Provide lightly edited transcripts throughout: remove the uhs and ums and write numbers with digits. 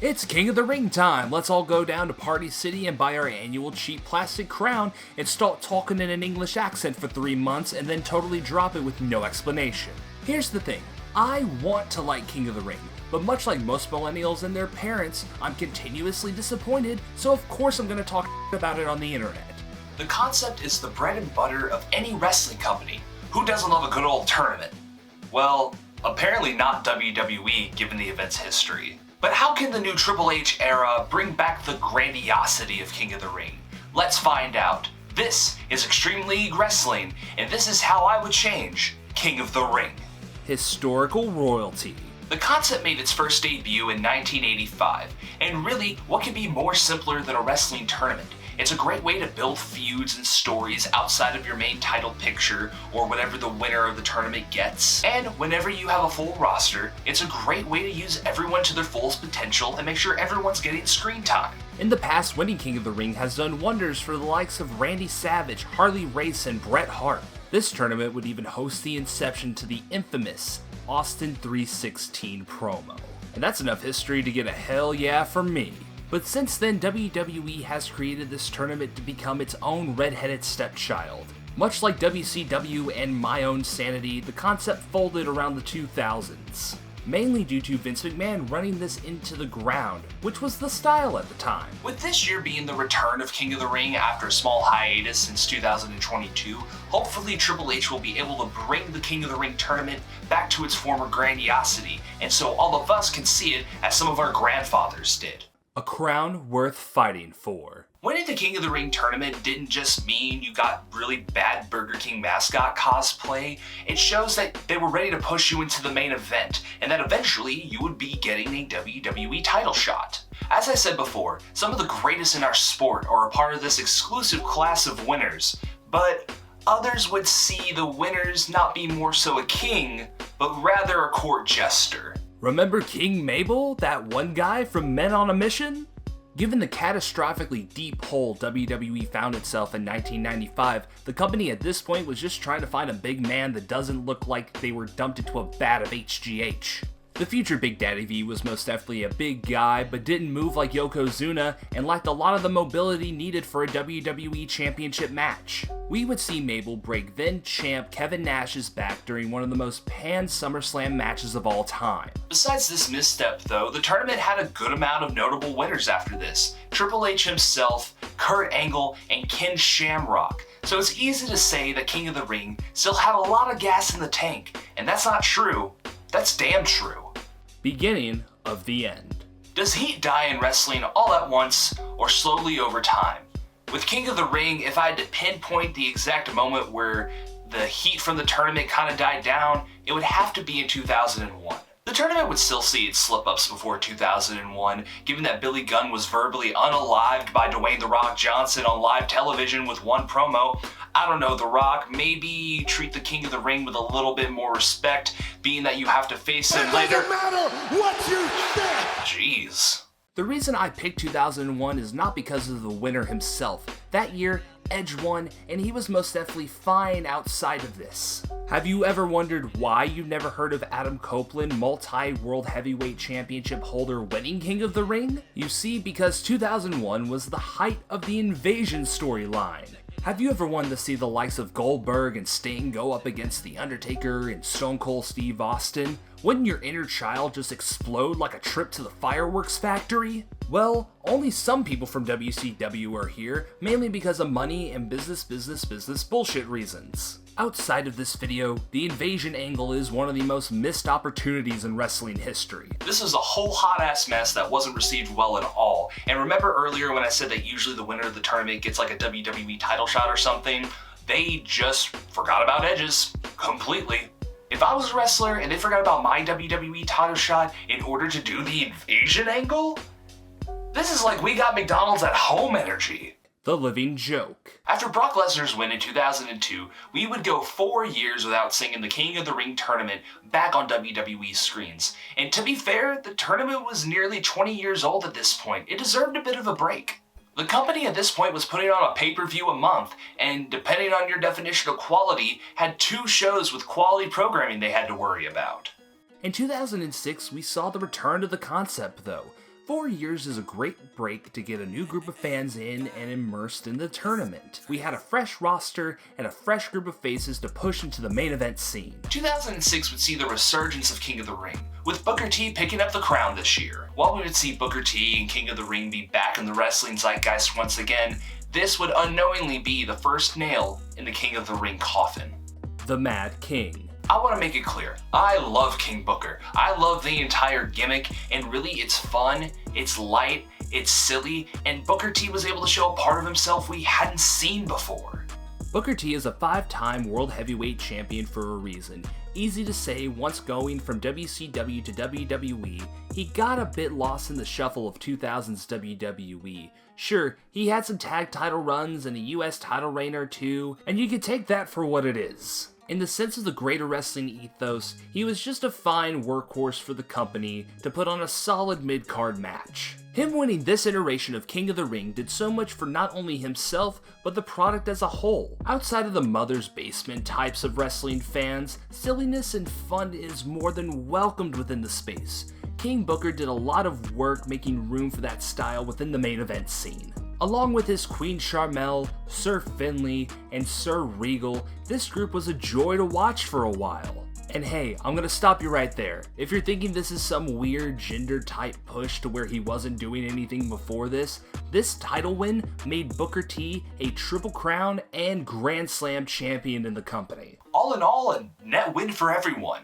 It's King of the Ring time! Let's all go down to Party City and buy our annual cheap plastic crown and start talking in an English accent for 3 months and then totally drop it with no explanation. Here's the thing, I want to like King of the Ring, but much like most millennials and their parents, I'm continuously disappointed, so of course I'm gonna talk about it on the internet. The concept is the bread and butter of any wrestling company. Who doesn't love a good old tournament? Well, apparently not WWE given the event's history. But how can the new Triple H era bring back the grandiosity of King of the Ring? Let's find out. This is Extreme League Wrestling, and this is how I would change King of the Ring. Historical royalty. The concept made its first debut in 1985, and really, what could be more simpler than a wrestling tournament? It's a great way to build feuds and stories outside of your main title picture or whatever the winner of the tournament gets. And whenever you have a full roster, it's a great way to use everyone to their fullest potential and make sure everyone's getting screen time. In the past, winning King of the Ring has done wonders for the likes of Randy Savage, Harley Race, and Bret Hart. This tournament would even host the inception to the infamous Austin 316 promo. And that's enough history to get a hell yeah from me. But since then, WWE has created this tournament to become its own red-headed stepchild. Much like WCW and My Own Sanity, the concept folded around the 2000s, mainly due to Vince McMahon running this into the ground, which was the style at the time. With this year being the return of King of the Ring after a small hiatus since 2022, hopefully Triple H will be able to bring the King of the Ring tournament back to its former grandiosity, and so all of us can see it as some of our grandfathers did. A crown worth fighting for. Winning the King of the Ring tournament didn't just mean you got really bad Burger King mascot cosplay, it shows that they were ready to push you into the main event, and that eventually you would be getting a WWE title shot. As I said before, some of the greatest in our sport are a part of this exclusive class of winners, but others would see the winners not be more so a king, but rather a court jester. Remember King Mabel, that one guy from Men on a Mission? Given the catastrophically deep hole WWE found itself in 1995, the company at this point was just trying to find a big man that doesn't look like they were dumped into a vat of HGH. The future Big Daddy V was most definitely a big guy, but didn't move like Yokozuna and lacked a lot of the mobility needed for a WWE Championship match. We would see Mabel break then champ Kevin Nash's back during one of the most panned SummerSlam matches of all time. Besides this misstep though, the tournament had a good amount of notable winners after this. Triple H himself, Kurt Angle, and Ken Shamrock. So it's easy to say that King of the Ring still had a lot of gas in the tank, and that's not true. That's damn true. Beginning of the end. Does heat die in wrestling all at once or slowly over time? With King of the Ring, if I had to pinpoint the exact moment where the heat from the tournament kind of died down, it would have to be in 2001. The tournament would still see its slip-ups before 2001, given that Billy Gunn was verbally unalived by Dwayne "The Rock" Johnson on live television with one promo. I don't know, The Rock, maybe treat the King of the Ring with a little bit more respect, being that you have to face him later. It doesn't matter what you think! Jeez. The reason I picked 2001 is not because of the winner himself. That year, Edge won, and he was most definitely fine outside of this. Have you ever wondered why you've never heard of Adam Copeland, multi-world heavyweight championship holder, winning King of the Ring? You see, because 2001 was the height of the Invasion storyline. Have you ever wanted to see the likes of Goldberg and Sting go up against The Undertaker and Stone Cold Steve Austin? Wouldn't your inner child just explode like a trip to the fireworks factory? Well, only some people from WCW are here, mainly because of money and business bullshit reasons. Outside of this video, the Invasion angle is one of the most missed opportunities in wrestling history. This is a whole hot-ass mess that wasn't received well at all. And remember earlier when I said that usually the winner of the tournament gets like a WWE title shot or something? They just forgot about Edge's completely. If I was a wrestler and they forgot about my WWE title shot in order to do the Invasion angle? This is like we got McDonald's at home energy. The living joke. After Brock Lesnar's win in 2002, we would go 4 years without seeing the King of the Ring tournament back on WWE screens. And to be fair, the tournament was nearly 20 years old at this point. It deserved a bit of a break. The company at this point was putting on a pay-per-view a month, and depending on your definition of quality, had 2 shows with quality programming they had to worry about. In 2006, we saw the return to the concept though. 4 years is a great break to get a new group of fans in and immersed in the tournament. We had a fresh roster and a fresh group of faces to push into the main event scene. 2006 would see the resurgence of King of the Ring, with Booker T picking up the crown this year. While we would see Booker T and King of the Ring be back in the wrestling zeitgeist once again, this would unknowingly be the first nail in the King of the Ring coffin. The Mad King. I want to make it clear, I love King Booker. I love the entire gimmick, and really it's fun, it's light, it's silly, and Booker T was able to show a part of himself we hadn't seen before. Booker T is a 5-time World Heavyweight Champion for a reason. Easy to say, once going from WCW to WWE, he got a bit lost in the shuffle of 2000's WWE. Sure, he had some tag title runs and a US title reign or two, and you could take that for what it is. In the sense of the greater wrestling ethos, he was just a fine workhorse for the company to put on a solid mid-card match. Him winning this iteration of King of the Ring did so much for not only himself, but the product as a whole. Outside of the mother's basement types of wrestling fans, silliness and fun is more than welcomed within the space. King Booker did a lot of work making room for that style within the main event scene. Along with his Queen Charmel, Sir Finley, and Sir Regal, this group was a joy to watch for a while. And hey, I'm gonna stop you right there. If you're thinking this is some weird gender type push to where he wasn't doing anything before this title win made Booker T a Triple Crown and Grand Slam champion in the company. All in all, a net win for everyone.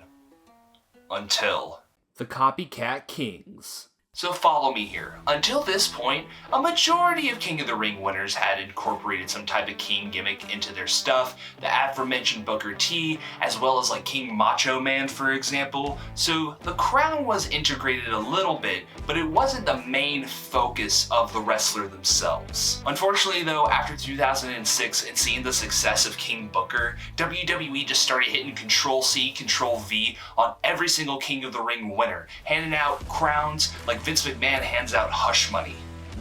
Until the Copycat Kings. So follow me here. Until this point, a majority of King of the Ring winners had incorporated some type of King gimmick into their stuff, the aforementioned Booker T, as well as like King Macho Man for example, so the crown was integrated a little bit, but it wasn't the main focus of the wrestler themselves. Unfortunately though, after 2006 and seeing the success of King Booker, WWE just started hitting Control-C, Control-V on every single King of the Ring winner, handing out crowns like Vince McMahon hands out hush money.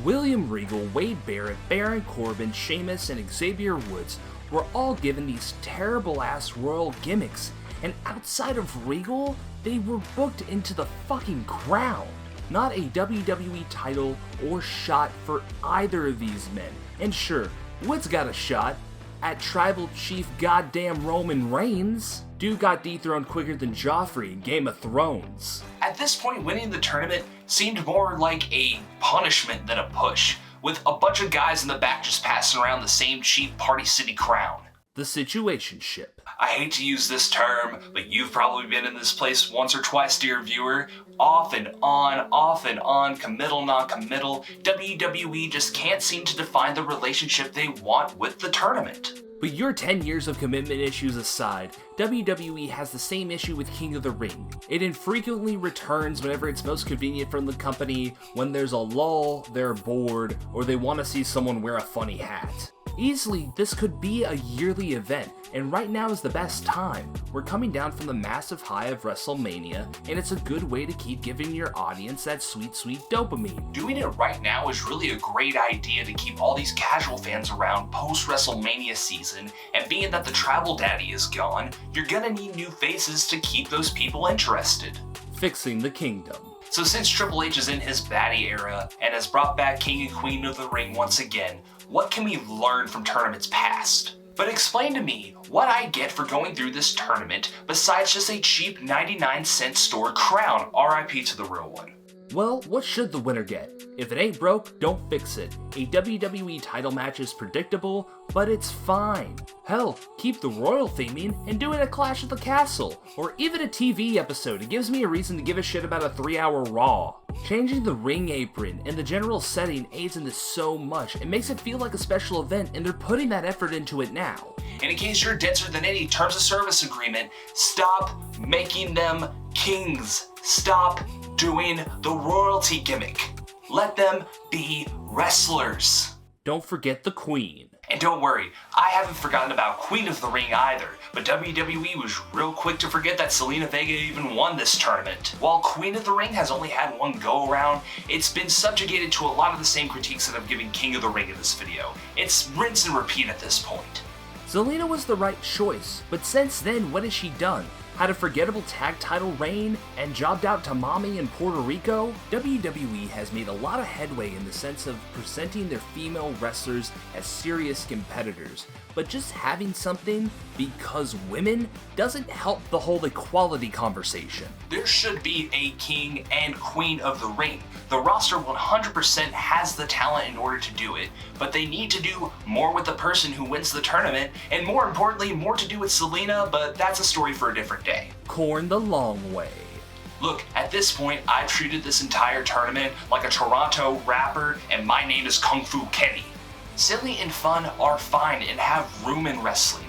William Regal, Wade Barrett, Baron Corbin, Sheamus, and Xavier Woods were all given these terrible-ass royal gimmicks, and outside of Regal, they were booked into the fucking crown. Not a WWE title or shot for either of these men. And sure, Woods got a shot at Tribal Chief goddamn Roman Reigns. Dude got dethroned quicker than Joffrey in Game of Thrones. At this point, winning the tournament seemed more like a punishment than a push, with a bunch of guys in the back just passing around the same cheap Party City crown. The situationship. I hate to use this term, but you've probably been in this place once or twice, dear viewer. Off and on, committal, non-committal. WWE just can't seem to define the relationship they want with the tournament. But your 10 years of commitment issues aside, WWE has the same issue with King of the Ring. It infrequently returns whenever it's most convenient from the company, when there's a lull, they're bored, or they want to see someone wear a funny hat. Easily, this could be a yearly event, and right now is the best time. We're coming down from the massive high of WrestleMania, and it's a good way to keep giving your audience that sweet, sweet dopamine. Doing it right now is really a great idea to keep all these casual fans around post-WrestleMania season, and being that the Travel Daddy is gone, you're gonna need new faces to keep those people interested. Fixing the kingdom. So since Triple H is in his baddie era, and has brought back King and Queen of the Ring once again, what can we learn from tournaments past? But explain to me what I get for going through this tournament besides just a cheap 99-cent store crown, RIP to the real one. Well, what should the winner get? If it ain't broke, don't fix it. A WWE title match is predictable, but it's fine. Hell, keep the royal theming and do it at Clash at the Castle, or even a TV episode. It gives me a reason to give a shit about a 3-hour Raw. Changing the ring apron and the general setting aids in this so much. It makes it feel like a special event, and they're putting that effort into it now. And in case you're denser than any terms of service agreement, stop making them kings. Stop doing the royalty gimmick. Let them be wrestlers. Don't forget the Queen. And don't worry, I haven't forgotten about Queen of the Ring either, but WWE was real quick to forget that Zelina Vega even won this tournament. While Queen of the Ring has only had one go-around, it's been subjugated to a lot of the same critiques that I've given King of the Ring in this video. It's rinse and repeat at this point. Zelina was the right choice, but since then, what has she done? had a forgettable tag title reign, and jobbed out to Mommy in Puerto Rico, WWE has made a lot of headway in the sense of presenting their female wrestlers as serious competitors, but just having something because women doesn't help the whole equality conversation. There should be a king and queen of the ring. The roster 100% has the talent in order to do it, but they need to do more with the person who wins the tournament, and more importantly, more to do with Selena, but that's a story for a different day. Corn the long way. Look, at this point, I've treated this entire tournament like a Toronto rapper, and my name is Kung Fu Kenny. Silly and fun are fine and have room in wrestling,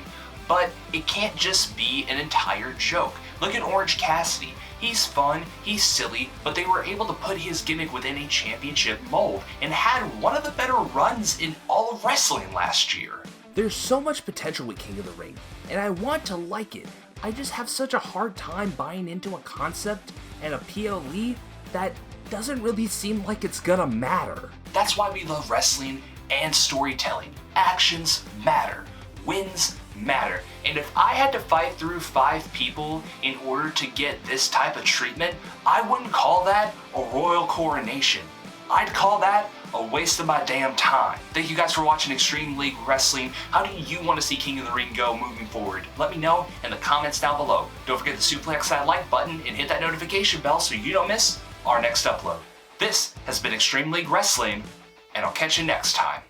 but it can't just be an entire joke. Look at Orange Cassidy. He's fun, he's silly, but they were able to put his gimmick within a championship mold and had one of the better runs in all of wrestling last year. There's so much potential with King of the Ring, and I want to like it. I just have such a hard time buying into a concept and a PLE that doesn't really seem like it's gonna matter. That's why we love wrestling and storytelling. Actions matter. Wins matter. And if I had to fight through 5 people in order to get this type of treatment, I wouldn't call that a royal coronation. I'd call that a waste of my damn time. Thank you guys for watching Extreme League Wrestling. How do you want to see King of the Ring go moving forward? Let me know in the comments down below. Don't forget to suplex that like button and hit that notification bell so you don't miss our next upload. This has been Extreme League Wrestling, and I'll catch you next time.